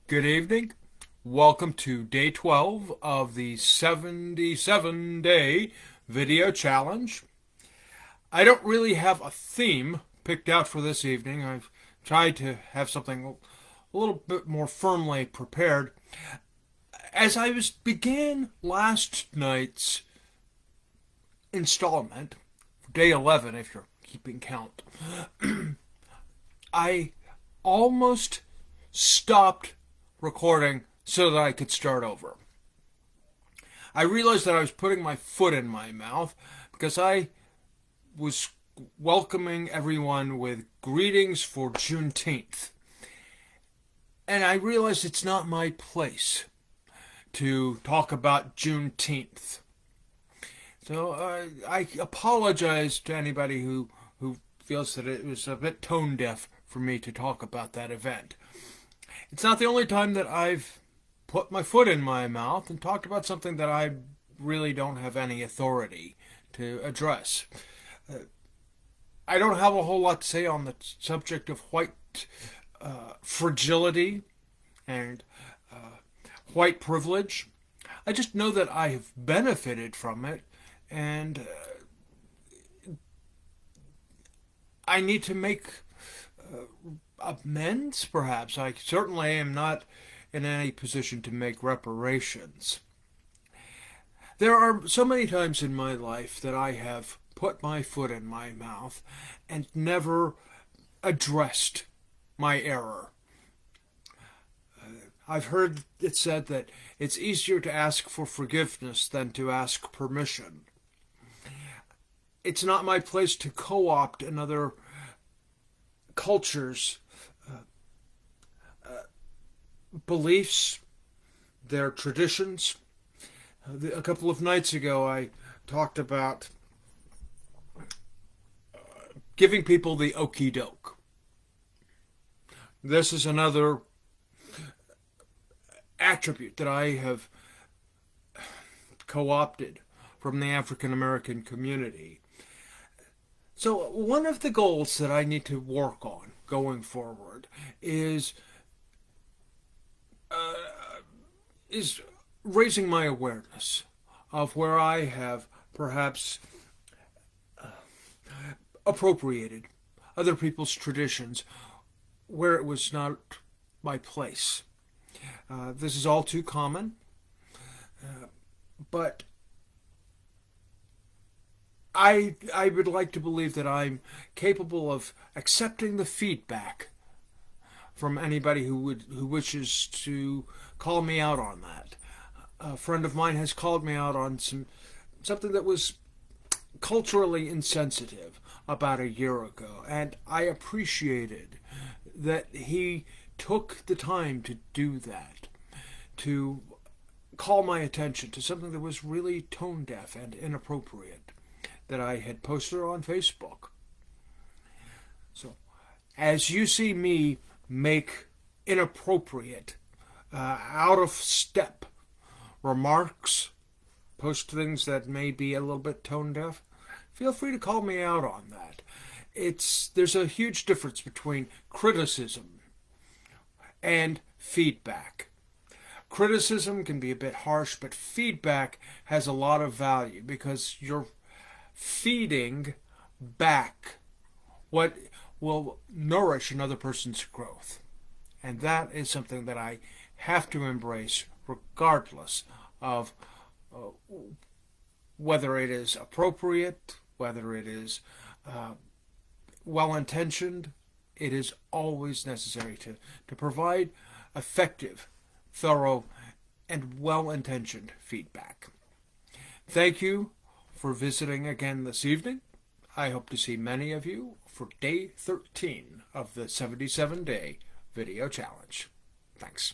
Good evening. Welcome to day 12 of the 77-day video challenge. I don't really have a theme picked out for this evening. I've tried to have something a little bit more firmly prepared. As I began last night's installment, day 11 if you're keeping count, I almost stopped recording so that I could start over. I realized that I was putting my foot in my mouth because I was welcoming everyone with greetings for Juneteenth. And I realized it's not my place to talk about Juneteenth. So I apologize to anybody who feels that it was a bit tone deaf for me to talk about that event. It's not the only time that I've put my foot in my mouth and talked about something that I really don't have any authority to address. I don't have a whole lot to say on the subject of white fragility and white privilege. I just know that I have benefited from it, and I need to make amends, perhaps. I certainly am not in any position to make reparations. There are so many times in my life that I have put my foot in my mouth and never addressed my error. I've heard it said that it's easier to ask for forgiveness than to ask permission. It's not my place to co-opt another culture's beliefs, their traditions. A couple of nights ago, I talked about giving people the okey doke. This is another attribute that I have co-opted from the African American community. So one of the goals that I need to work on going forward is raising my awareness of where I have perhaps appropriated other people's traditions where it was not my place. This is all too common, but I would like to believe that I'm capable of accepting the feedback from anybody who wishes to call me out on that. A friend of mine has called me out on something that was culturally insensitive about a year ago, and I appreciated that he took the time to do that, to call my attention to something that was really tone deaf and inappropriate that I had posted on Facebook. So, as you see me make inappropriate, out of step remarks, post things that may be a little bit tone deaf, feel free to call me out on that. There's a huge difference between criticism and feedback. Criticism can be a bit harsh, but feedback has a lot of value because you're feeding back what will nourish another person's growth. And that is something that I have to embrace regardless of whether it is appropriate, whether it is well-intentioned. It is always necessary to provide effective, thorough, and well-intentioned feedback. Thank you for visiting again this evening. I hope to see many of you for day 13 of the 77-day video challenge. Thanks.